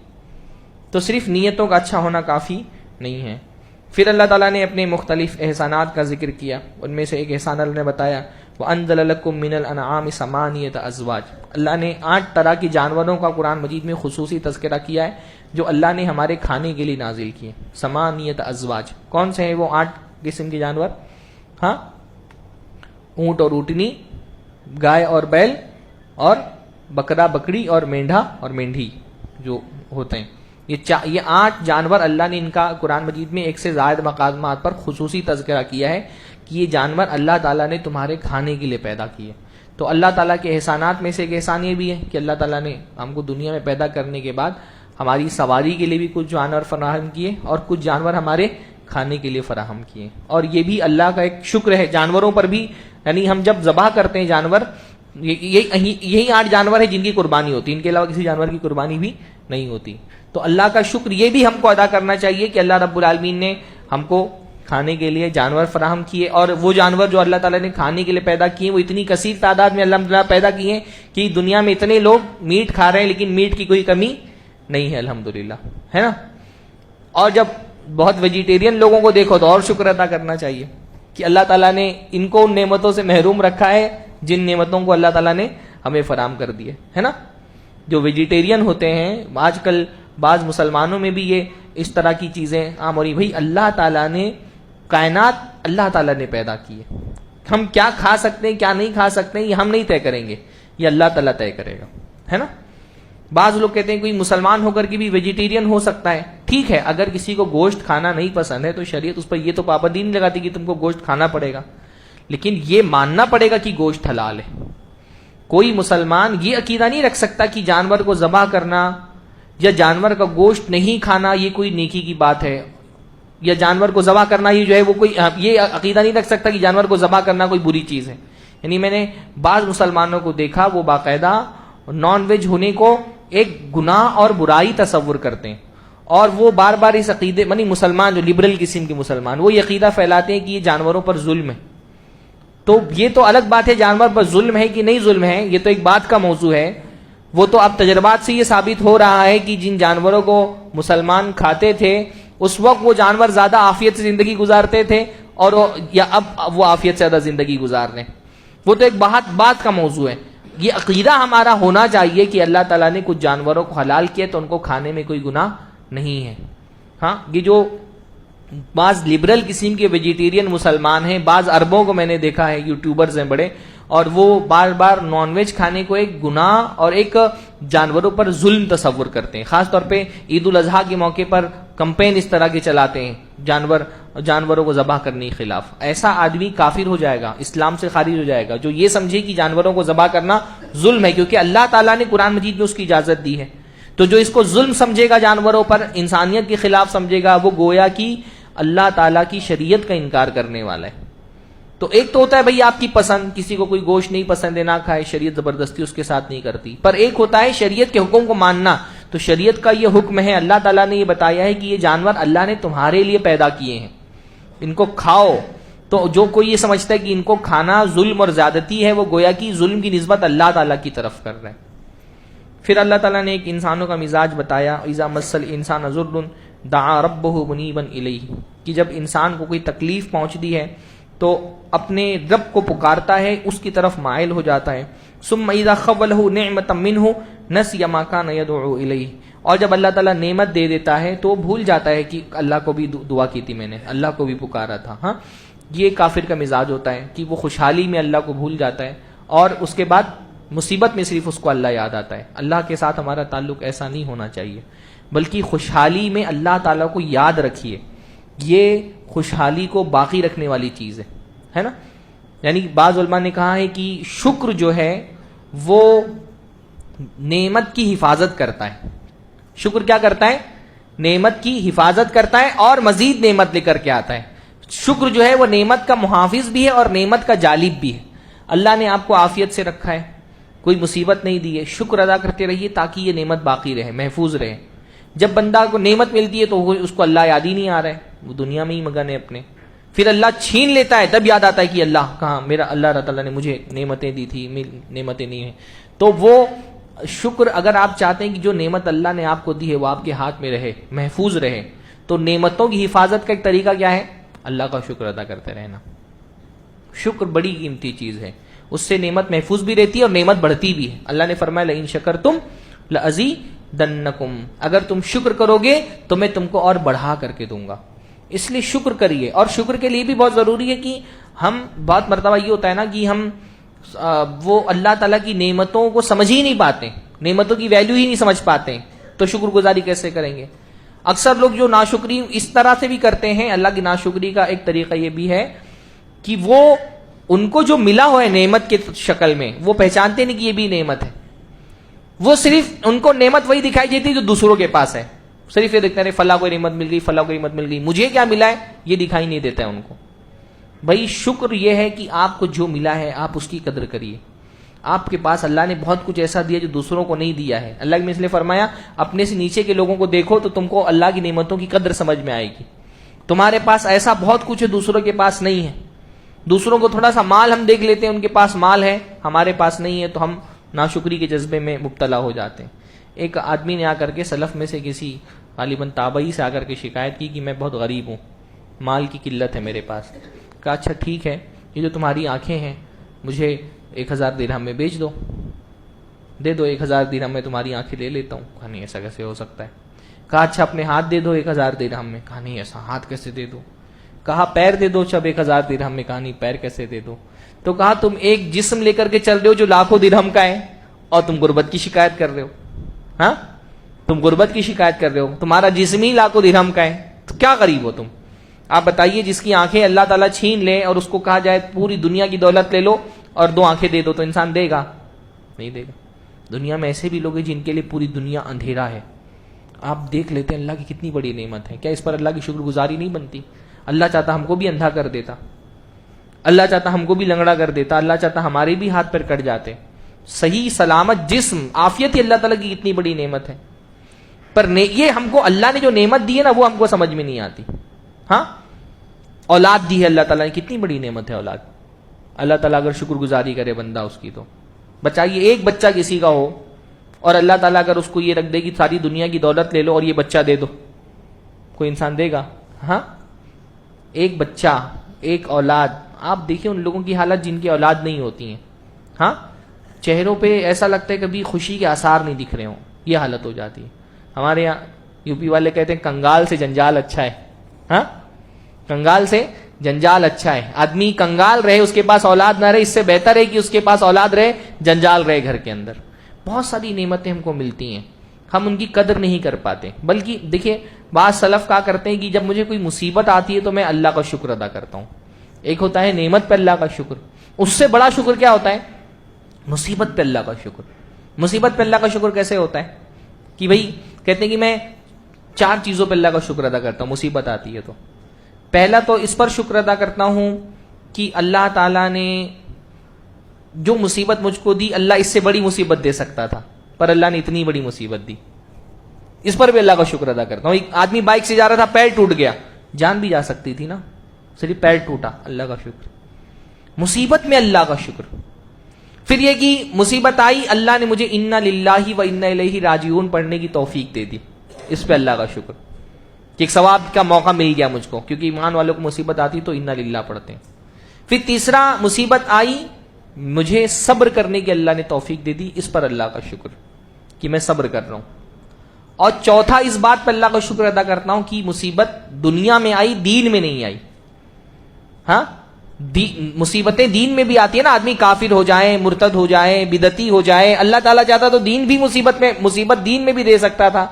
تو صرف نیتوں کا اچھا ہونا کافی نہیں ہے. پھر اللہ تعالیٰ نے اپنے مختلف احسانات کا ذکر کیا, ان میں سے ایک احسان اللہ نے بتایا وَأَنزَلَ لَكُم مِّنَ الْأَنْعَامِ ثَمَانِيَةَ أَزْوَاجٍ. اللہ نے 8 طرح کی جانوروں کا قرآن مجید میں خصوصی تذکرہ کیا ہے جو اللہ نے ہمارے کھانے کے لیے نازل کیے. ثمانیۃ ازواج, کون سے ہیں وہ 8 قسم کے جانور؟ ہاں, اونٹ اور اونٹنی, گائے اور بیل, اور بکرا بکری, اور مینڈھا اور مینڈھی جو ہوتے ہیں. یہ 8 جانور اللہ نے ان کا قرآن مجید میں 1 سے زائد مقامات پر خصوصی تذکرہ کیا ہے کہ یہ جانور اللہ تعالیٰ نے تمہارے کھانے کے لیے پیدا کیے. تو اللہ تعالیٰ کے احسانات میں سے ایک احسان یہ بھی ہے کہ اللہ تعالیٰ نے ہم کو دنیا میں پیدا کرنے کے بعد ہماری سواری کے لیے بھی کچھ جانور فراہم کیے اور کچھ جانور ہمارے کھانے کے لیے فراہم کیے. اور یہ بھی اللہ کا ایک شکر ہے جانوروں پر بھی, یعنی ہم جب ذبح کرتے ہیں جانور, یہی 8 جانور ہیں جن کی قربانی ہوتی ہے, ان کے علاوہ کسی جانور کی قربانی بھی نہیں ہوتی. تو اللہ کا شکر یہ بھی ہم کو ادا کرنا چاہیے کہ اللہ رب العالمین نے ہم کو کھانے کے لیے جانور فراہم کیے، اور وہ جانور جو اللہ تعالیٰ نے کھانے کے لیے پیدا کیے وہ اتنی کثیر تعداد میں اللہ تعالیٰ پیدا کیے ہیں کہ دنیا میں اتنے لوگ میٹ کھا رہے ہیں لیکن میٹ کی کوئی کمی نہیں ہے الحمدللہ، ہے نا. اور جب بہت ویجیٹیرین لوگوں کو دیکھو تو اور شکر ادا کرنا چاہیے کہ اللہ تعالیٰ نے ان کو ان نعمتوں سے محروم رکھا ہے جن نعمتوں کو اللہ تعالیٰ نے ہمیں فراہم کر دیے، ہے نا. جو ویجیٹیرین ہوتے ہیں آج کل بعض مسلمانوں میں بھی یہ اس طرح کی چیزیں عام ہو رہی. بھائی اللہ تعالیٰ نے کائنات اللہ تعالیٰ نے پیدا کی ہے، ہم کیا کھا سکتے ہیں کیا نہیں کھا سکتے ہیں یہ ہم نہیں طے کریں گے، یہ اللہ تعالیٰ طے کرے گا، ہے نا. بعض لوگ کہتے ہیں کوئی مسلمان ہو کر کے بھی ویجیٹیرین ہو سکتا ہے. ٹھیک ہے، اگر کسی کو گوشت کھانا نہیں پسند ہے تو شریعت اس پر یہ تو پابندی نہیں لگاتی کہ تم کو گوشت کھانا پڑے گا، لیکن یہ ماننا پڑے گا کہ گوشت حلال ہے. کوئی مسلمان یہ عقیدہ نہیں رکھ سکتا کہ جانور کو ذبح کرنا یا جانور کا گوشت نہیں کھانا یہ کوئی نیکی کی بات ہے، یا جانور کو ذبح کرنا یہ جو ہے وہ کوئی یہ عقیدہ نہیں رکھ سکتا کہ جانور کو ذبح کرنا کوئی بری چیز ہے. یعنی میں نے بعض مسلمانوں کو دیکھا وہ باقاعدہ نان ویج ہونے کو ایک گناہ اور برائی تصور کرتے ہیں، اور وہ بار بار اس عقیدے یعنی مسلمان جو لبرل قسم کے مسلمان وہ یہ عقیدہ پھیلاتے ہیں کہ یہ جانوروں پر ظلم ہے. تو یہ تو الگ بات ہے جانور پر ظلم ہے کہ نہیں ظلم ہے، یہ تو ایک بات کا موضوع ہے. وہ تو اب تجربات سے یہ ثابت ہو رہا ہے کہ جن جانوروں کو مسلمان کھاتے تھے اس وقت وہ جانور زیادہ عافیت سے زندگی گزارتے تھے، اور یا اب وہ عافیت سے زیادہ زندگی گزار رہے ہیں. وہ تو ایک بات کا موضوع ہے. یہ عقیدہ ہمارا ہونا چاہیے کہ اللہ تعالیٰ نے کچھ جانوروں کو حلال کیا تو ان کو کھانے میں کوئی گناہ نہیں ہے. ہاں، یہ جو بعض لبرل قسم کے ویجیٹیرین مسلمان ہیں، بعض عربوں کو میں نے دیکھا ہے، یوٹیوبرز ہیں بڑے، اور وہ بار بار نان ویج کھانے کو ایک گناہ اور ایک جانوروں پر ظلم تصور کرتے ہیں. خاص طور پہ عید الاضحیٰ کے موقع پر کمپین اس طرح کے چلاتے ہیں جانوروں کو ذبح کرنے کے خلاف. ایسا آدمی کافر ہو جائے گا، اسلام سے خارج ہو جائے گا جو یہ سمجھے کہ جانوروں کو ذبح کرنا ظلم ہے، کیونکہ اللہ تعالیٰ نے قرآن مجید میں اس کی اجازت دی ہے. تو جو اس کو ظلم سمجھے گا جانوروں پر، انسانیت کے خلاف سمجھے گا، وہ گویا کہ اللہ تعالیٰ کی شریعت کا انکار کرنے والا ہے. تو ایک تو ہوتا ہے بھئی آپ کی پسند، کسی کو کوئی گوشت نہیں پسند ہے نہ کھائے، شریعت زبردستی اس کے ساتھ نہیں کرتی. پر ایک ہوتا ہے شریعت کے حکم کو ماننا. تو شریعت کا یہ حکم ہے، اللہ تعالیٰ نے یہ بتایا ہے کہ یہ جانور اللہ نے تمہارے لیے پیدا کیے ہیں، ان کو کھاؤ. تو جو کوئی یہ سمجھتا ہے کہ ان کو کھانا ظلم اور زیادتی ہے، وہ گویا کہ ظلم کی نسبت اللہ تعالیٰ کی طرف کر رہا ہے. پھر اللہ تعالیٰ نے ایک انسانوں کا مزاج بتایا، اذا مس الانسان ضر دعا ربہ منیبا الیہ، کہ جب انسان کو کوئی تکلیف پہنچتی ہے تو اپنے رب کو پکارتا ہے، اس کی طرف مائل ہو جاتا ہے. ثم اذا خولہ نعمتا منہ نسی ما کان یدعو الیہ، اور جب اللہ تعالیٰ نعمت دے دیتا ہے تو بھول جاتا ہے کہ اللہ کو بھی دعا کی تھی میں نے، اللہ کو بھی پکارا تھا. ہاں، یہ کافر کا مزاج ہوتا ہے کہ وہ خوشحالی میں اللہ کو بھول جاتا ہے، اور اس کے بعد مصیبت میں صرف اس کو اللہ یاد آتا ہے. اللہ کے ساتھ ہمارا تعلق ایسا نہیں ہونا چاہیے، بلکہ خوشحالی میں اللہ تعالیٰ کو یاد رکھیے. یہ خوشحالی کو باقی رکھنے والی چیز ہے نا. یعنی بعض علماء نے کہا ہے کہ شکر جو ہے وہ نعمت کی حفاظت کرتا ہے. شکر کیا کرتا ہے؟ نعمت کی حفاظت کرتا ہے اور مزید نعمت لے کر کے آتا ہے. شکر جو ہے وہ نعمت کا محافظ بھی ہے اور نعمت کا جالب بھی ہے. اللہ نے آپ کو عافیت سے رکھا ہے، کوئی مصیبت نہیں دی ہے، شکر ادا کرتے رہیے تاکہ یہ نعمت باقی رہے، محفوظ رہے. جب بندہ کو نعمت ملتی ہے تو اس کو اللہ یاد ہی نہیں آ رہا ہے، وہ دنیا میں ہی مگن ہے اپنے. پھر اللہ چھین لیتا ہے تب یاد آتا ہے کہ اللہ کہاں، میرا اللہ تعالیٰ نے مجھے نعمتیں دی تھی، نعمتیں نہیں ہیں. تو وہ شکر، اگر آپ چاہتے ہیں کہ جو نعمت اللہ نے آپ کو دی ہے وہ آپ کے ہاتھ میں رہے، محفوظ رہے، تو نعمتوں کی حفاظت کا ایک طریقہ کیا ہے؟ اللہ کا شکر ادا کرتے رہنا. شکر بڑی قیمتی چیز ہے، اس سے نعمت محفوظ بھی رہتی ہے اور نعمت بڑھتی بھی ہے. اللہ نے فرمایا لئن شکرتم لأزیدنکم، اگر تم شکر کرو گے تو میں تم کو اور بڑھا کر کے دوں گا. اس لیے شکر کریے. اور شکر کے لیے بھی بہت ضروری ہے کہ ہم، بہت مرتبہ یہ ہوتا ہے نا کہ ہم وہ اللہ تعالیٰ کی نعمتوں کو سمجھ ہی نہیں پاتے، نعمتوں کی ویلیو ہی نہیں سمجھ پاتے، تو شکر گزاری کیسے کریں گے؟ اکثر لوگ جو ناشکری اس طرح سے بھی کرتے ہیں، اللہ کی ناشکری کا ایک طریقہ یہ بھی ہے کہ وہ ان کو جو ملا ہوا ہے نعمت کے شکل میں وہ پہچانتے نہیں کہ یہ بھی نعمت ہے. وہ صرف ان کو نعمت وہی دکھائی دیتی جو دوسروں کے پاس ہے. صرف یہ دیکھتے ہیں فلاں کو نعمت مل گئی، فلاں کو نعمت مل گئی، مجھے کیا ملا ہے یہ دکھائی نہیں دیتا ہے ان کو. بھائی شکر یہ ہے کہ آپ کو جو ملا ہے آپ اس کی قدر کریے. آپ کے پاس اللہ نے بہت کچھ ایسا دیا جو دوسروں کو نہیں دیا ہے. اللہ نے اس لیے فرمایا اپنے سے نیچے کے لوگوں کو دیکھو تو تم کو اللہ کی نعمتوں کی قدر سمجھ میں آئے گی. تمہارے پاس ایسا بہت کچھ ہے دوسروں کے پاس نہیں ہے. دوسروں کو تھوڑا سا مال ہم دیکھ لیتے ہیں, ان کے پاس مال ہے ہمارے پاس نہیں ہے, تو ہم ناشکری کے جذبے میں مبتلا ہو جاتے ہیں. ایک آدمی نے آ کر کے سلف میں سے کسی غالباً تابعی سے آ کر کے شکایت کی کہ میں بہت غریب ہوں, مال کی قلت ہے میرے پاس. کہا اچھا ٹھیک ہے, یہ جو تمہاری آنکھیں ہیں مجھے 1000 درہم میں بیچ دو, دے دو 1000 درہم میں تمہاری آنکھیں لے لیتا ہوں. کہا نہیں ایسا کیسے ہو سکتا ہے. کہا اچھا اپنے ہاتھ دے دو 1000 درہم میں. کہا نہیں ایسا ہاتھ کیسے دے دو. کہا پیر دے دو جب 1000 درہم میں. کہا نہیں پیر کیسے دے دو. تو کہا تم ایک جسم لے کر کے چل رہے ہو جو لاکھوں درہم کا ہے اور تم غربت کی شکایت کر رہے ہو. ہاں تم غربت کی شکایت کر رہے ہو, تمہارا جسم ہی لاکھوں درہم کا ہے, تو کیا غریب ہو تم. آپ بتائیے جس کی آنکھیں اللہ تعالیٰ چھین لے اور اس کو کہا جائے پوری دنیا کی دولت لے لو اور 2 آنکھیں دے دو, تو انسان دے گا؟ نہیں دے گا. دنیا میں ایسے بھی لوگ ہیں جن کے لیے پوری دنیا اندھیرا ہے. آپ دیکھ لیتے ہیں اللہ کی کتنی بڑی نعمت ہے, کیا اس پر اللہ کی شکر گزاری نہیں بنتی؟ اللہ چاہتا ہم کو بھی اندھا کر دیتا, اللہ چاہتا ہم کو بھی لنگڑا کر دیتا, اللہ چاہتا ہمارے بھی ہاتھ پیر کٹ جاتے. صحیح سلامت جسم, عافیت ہی اللہ تعالیٰ کی کتنی بڑی نعمت ہے. پر یہ ہم کو اللہ نے جو نعمت دی ہے نا وہ ہم کو سمجھ میں نہیں آتی. ہاں اولاد دی ہے اللہ تعالیٰ نے, کتنی بڑی نعمت ہے اولاد. اللہ تعالیٰ اگر شکر گزاری کرے بندہ اس کی, تو بچائیے ایک بچہ کسی کا ہو اور اللہ تعالیٰ اگر اس کو یہ رکھ دے کہ ساری دنیا کی دولت لے لو اور یہ بچہ دے دو, کوئی انسان دے گا؟ ہاں ایک بچہ, ایک اولاد. آپ دیکھیں ان لوگوں کی حالت جن کی اولاد نہیں ہوتی ہیں, ہاں چہروں پہ ایسا لگتا ہے کبھی خوشی کے آثار نہیں دکھ رہے ہوں, یہ حالت ہو جاتی ہے. ہمارے یہاں یو پی والے کہتے ہیں کنگال سے جنجال اچھا ہے. ہاں کنگال سے جنجال اچھا ہے. آدمی کنگال رہے اس کے پاس اولاد نہ رہے, اس سے بہتر ہے کہ اس کے پاس اولاد رہے جنجال رہے گھر کے اندر. بہت ساری نعمتیں ہم کو ملتی ہیں, ہم ان کی قدر نہیں کر پاتے. بلکہ دیکھیے بعض سلف کہا کرتے ہیں کہ جب مجھے کوئی مصیبت آتی ہے تو میں اللہ کا شکر ادا کرتا ہوں. ایک ہوتا ہے نعمت پہ اللہ کا شکر, اس سے بڑا شکر کیا ہوتا ہے؟ مصیبت پہ اللہ کا شکر. مصیبت پہ اللہ کا شکر کیسے ہوتا ہے کہ بھئی کہتے ہیں کہ میں 4 چیزوں پہ اللہ کا شکر ادا کرتا ہوں مصیبت آتی ہے تو. پہلا تو اس پر شکر ادا کرتا ہوں کہ اللہ تعالیٰ نے جو مصیبت مجھ کو دی, اللہ اس سے بڑی مصیبت دے سکتا تھا پر اللہ نے اتنی بڑی مصیبت دی, اس پر بھی اللہ کا شکر ادا کرتا ہوں. ایک آدمی بائک سے جا رہا تھا, پیر ٹوٹ گیا, جان بھی جا سکتی تھی نا, صرف پیر ٹوٹا, اللہ کا شکر. مصیبت میں اللہ کا شکر. پھر یہ کہ مصیبت آئی, اللہ نے مجھے انا للہ و انا الیہ راجعون پڑھنے کی توفیق دے دی, اس پہ اللہ کا شکر کہ ایک ثواب کا موقع مل گیا مجھ کو, کیونکہ ایمان والوں کو مصیبت آتی تو انا للہ پڑھتے ہیں. پھر تیسرا مصیبت آئی, مجھے صبر کرنے کی اللہ نے توفیق دے دی, اس پر اللہ کا شکر کہ میں صبر کر رہا ہوں. اور چوتھا اس بات پر اللہ کا شکر ادا کرتا ہوں کہ مصیبت دنیا میں آئی, دین میں نہیں آئی. ہاں مصیبتیں دین میں بھی آتی ہے نا, آدمی کافر ہو جائے, مرتد ہو جائے, بدعتی ہو جائے, اللہ تعالیٰ چاہتا تو دین بھی مصیبت دین میں بھی دے سکتا تھا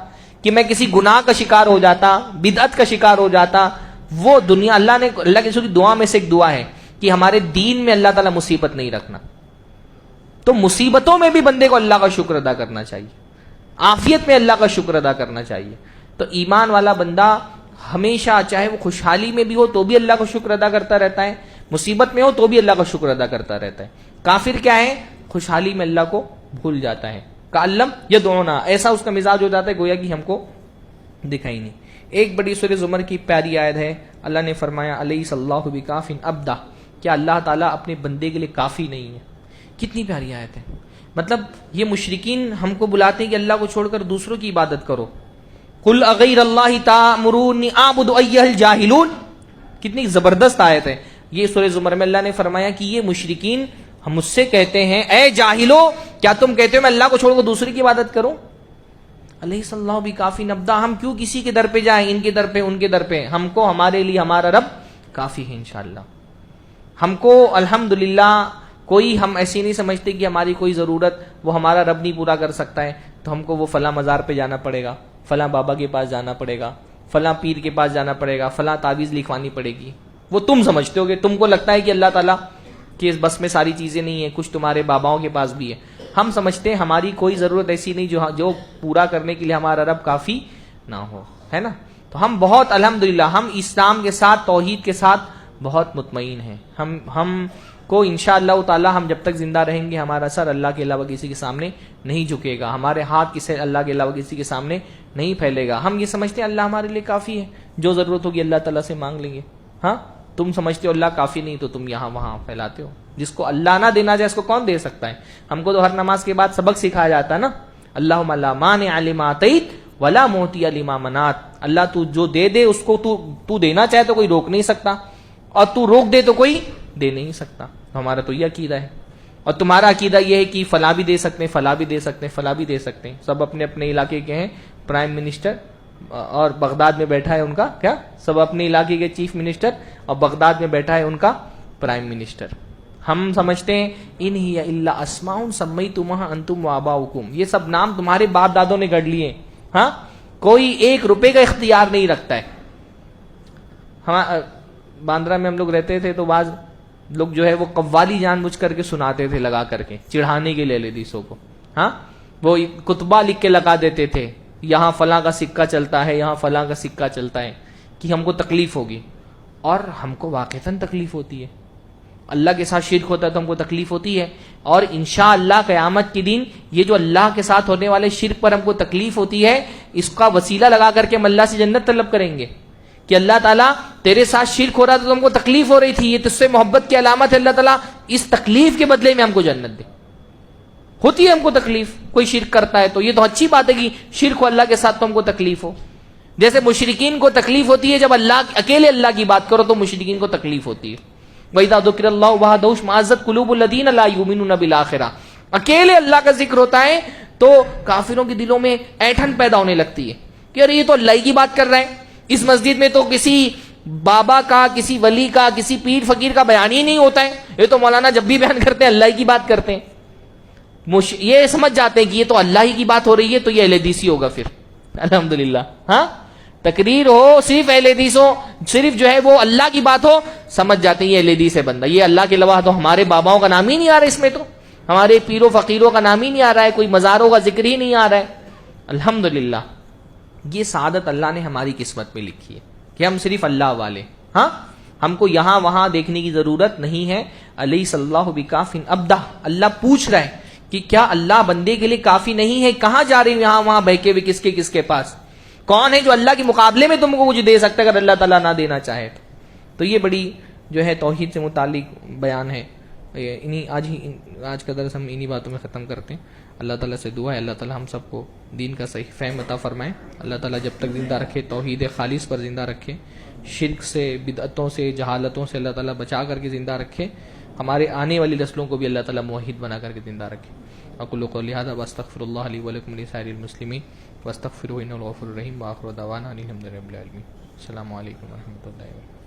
کہ میں کسی گناہ کا شکار ہو جاتا, بدعت کا شکار ہو جاتا. وہ دنیا اللہ کی دعا میں سے ایک دعا ہے کہ ہمارے دین میں اللہ تعالیٰ مصیبت نہیں رکھنا. تو مصیبتوں میں بھی بندے کو اللہ کا شکر ادا کرنا چاہیے, عافیت میں اللہ کا شکر ادا کرنا چاہیے. تو ایمان والا بندہ ہمیشہ چاہے وہ خوشحالی میں بھی ہو تو بھی اللہ کا شکر ادا کرتا رہتا ہے, مصیبت میں ہو تو بھی اللہ کا شکر ادا کرتا رہتا ہے. کافر کیا ہے, خوشحالی میں اللہ کو بھول جاتا ہے, کعلم یدعونا, ایسا اس کا مزاج ہو جاتا ہے گویا کہ ہم کو دکھائی نہیں. ایک بڑی سورہ زمر کی پیاری آیت ہے, اللہ نے فرمایا الیس اللہ بکاف عبدہ, کیا اللہ تعالیٰ اپنے بندے کے لیے کافی نہیں ہے. کتنی پیاری آیت ہے. مطلب یہ مشرکین ہم کو بلاتے ہیں کہ اللہ کو چھوڑ کر دوسروں کی عبادت کرو. قل اغیر اللہ تأمرونی اعبد ایھا الجاہلون, کتنی زبردست آیت ہے. یہ سورہ زمر میں اللہ نے فرمایا کہ یہ مشرکین ہم مجھ سے کہتے ہیں اے جاہلو, کیا تم کہتے ہو میں اللہ کو چھوڑ کر دوسری کی عبادت کروں. الیس اللہ بکافی عبدہ, ہم کیوں کسی کے در پہ جائیں, ان کے در پہ ان کے در پہ, ہم کو ہمارے لیے ہمارا رب کافی ہے انشاءاللہ. ہم کو الحمدللہ کوئی ہم ایسی نہیں سمجھتے کہ ہماری کوئی ضرورت وہ ہمارا رب نہیں پورا کر سکتا ہے تو ہم کو وہ فلاں مزار پہ جانا پڑے گا, فلاں بابا کے پاس جانا پڑے گا, فلاں پیر کے پاس جانا پڑے گا, فلاں تعویذ لکھوانی پڑے گی. وہ تم سمجھتے ہو کہ تم کو لگتا ہے کہ اللہ تعالیٰ کہ اس بس میں ساری چیزیں نہیں ہیں, کچھ تمہارے باباؤں کے پاس بھی ہے. ہم سمجھتے ہیں ہماری کوئی ضرورت ایسی نہیں جو پورا کرنے کے لیے ہمارا رب کافی نہ ہو, ہے نا. تو ہم بہت الحمدللہ ہم اسلام کے ساتھ توحید کے ساتھ بہت مطمئن ہیں. ہم کو انشاءاللہ تعالی ہم جب تک زندہ رہیں گے ہمارا سر اللہ کے علاوہ کسی کے سامنے نہیں جھکے گا, ہمارے ہاتھ کسی اللہ کے علاوہ کسی کے سامنے نہیں پھیلے گا. ہم یہ سمجھتے ہیں اللہ ہمارے لیے کافی ہے, جو ضرورت ہوگی اللہ تعالیٰ سے مانگ لیں گے. ہاں, تم سمجھتے ہو اللہ کافی نہیں تو تم یہاں وہاں پھیلاتے ہو. جس کو اللہ نہ دینا چاہے اس کو کون دے سکتا ہے؟ ہم کو تو ہر نماز کے بعد سبق سکھایا جاتا ہے نا, اللہم لا مانع لما اعطیت ولا معطی لما منعت. اللہ تو جو دے دے اس کو تو دینا چاہے تو کوئی روک نہیں سکتا, اور تو روک دے تو کوئی دے نہیں سکتا. ہمارا تو یہ عقیدہ ہے, اور تمہارا عقیدہ یہ ہے کہ فلاں بھی دے سکتے ہیں, فلاں بھی دے سکتے ہیں, فلاں بھی دے سکتے ہیں. سب اپنے اپنے علاقے کے ہیں پرائم منسٹر, اور بغداد میں بیٹھا ہے ان کا کیا, سب اپنے علاقے کے چیف منسٹر, اور بغداد میں بیٹھا ہے ان کا پرائم منسٹر. ہم سمجھتے ہیں ان ہی الا اسماء سمیتموها انتم وآباؤکم, یہ سب نام تمہارے باپ دادوں نے گڑ لیے. ہاں, کوئی 1 روپے کا اختیار نہیں رکھتا ہے. ہم باندرا میں ہم لوگ رہتے تھے تو بعض لوگ جو ہے وہ قوالی جان بوجھ کر کے سناتے تھے, لگا کر کے چڑھانے کے لیے حدیثوں کو. ہاں, وہ کتبہ لکھ کے لگا دیتے تھے, یہاں فلاں کا سکہ چلتا ہے, یہاں فلاں کا سکہ چلتا ہے, کہ ہم کو تکلیف ہوگی. اور ہم کو واقعتاً تکلیف ہوتی ہے. اللہ کے ساتھ شرک ہوتا ہے تو ہم کو تکلیف ہوتی ہے, اور انشاءاللہ قیامت کے دن یہ جو اللہ کے ساتھ ہونے والے شرک پر ہم کو تکلیف ہوتی ہے, اس کا وسیلہ لگا کر کے ہم اللہ سے جنت طلب کریں گے کہ اللہ تعالیٰ تیرے ساتھ شرک ہو رہا تھا تو ہم کو تکلیف ہو رہی تھی, یہ تجھ سے محبت کی علامت ہے, اللہ تعالیٰ اس تکلیف کے بدلے میں ہم کو جنت دے. ہوتی ہے ہم کو تکلیف, کوئی شرک کرتا ہے تو یہ تو اچھی بات ہے کہ شرک ہو اللہ کے ساتھ تو ہم کو تکلیف ہو. جیسے مشرکین کو تکلیف ہوتی ہے جب اللہ اکیلے اللہ کی بات کرو تو مشرکین کو تکلیف ہوتی ہے. وَإِذَا ذُكِرَ اللَّهُ وَحْدَهُ اشْمَأَزَّتْ قُلُوبُ الَّذِينَ لَا يُؤْمِنُونَ بِالْآخِرَةِ. اکیلے اللہ کا ذکر ہوتا ہے تو کافروں کے دلوں میں ایٹھن پیدا ہونے لگتی ہے کہ ارے یہ تو اللہ کی بات کر رہے ہیں, اس مسجد میں تو کسی بابا کا, کسی ولی کا, کسی پیر فقیر کا بیان ہی نہیں ہوتا ہے, یہ تو مولانا جب بھی بیان کرتے ہیں اللہ کی بات کرتے ہیں. یہ سمجھ جاتے ہیں کہ یہ تو اللہ ہی کی بات ہو رہی ہے تو یہ اہل حدیثی ہوگا. پھر الحمدللہ ہاں, تقریر ہو صرف اہل حدیث ہو, صرف جو ہے وہ اللہ کی بات ہو, سمجھ جاتے ہیں یہ اہل حدیث ہے بندہ. یہ اللہ کے علاوہ تو ہمارے باباؤں کا نام ہی نہیں آ رہا, اس میں تو ہمارے پیروں فقیروں کا نام ہی نہیں آ رہا ہے, کوئی مزاروں کا ذکر ہی نہیں آ رہا ہے. الحمدللہ یہ سعادت اللہ نے ہماری قسمت میں لکھی ہے کہ ہم صرف اللہ والے. ہاں, ہم کو یہاں وہاں دیکھنے کی ضرورت نہیں ہے. الیس اللہ بکاف عبدہ, اللہ پوچھ رہا ہے کہ کیا اللہ بندے کے لیے کافی نہیں ہے؟ کہاں جا رہے ہیں یہاں وہاں بہکے ہوئے, کس کے پاس؟ کون ہے جو اللہ کے مقابلے میں تم کو کچھ دے سکتا ہے اگر اللہ تعالیٰ نہ دینا چاہے تو یہ بڑی جو ہے توحید سے متعلق بیان ہے. آج کا درس ہم انہی باتوں میں ختم کرتے ہیں. اللہ تعالیٰ سے دعا ہے اللہ تعالیٰ ہم سب کو دین کا صحیح فہم عطا فرمائے. اللہ تعالیٰ جب تک زندہ رکھے توحید خالص پر زندہ رکھے, شرک سے, بدعتوں سے, جہالتوں سے اللہ تعالیٰ بچا کر کے زندہ رکھے. ہمارے آنے والی نسلوں کو بھی اللہ تعالیٰ موحد بنا کر کے زندہ رکھے. اقول قولی ھذا واستغفر اللہ لی ولکم ولسائر المسلمین واستغفروہ انہ الغفور الرحیم. وآخر دعوانا ان الحمد للہ رب العالمین. السلام علیکم ورحمۃ اللہ وبرکاتہ.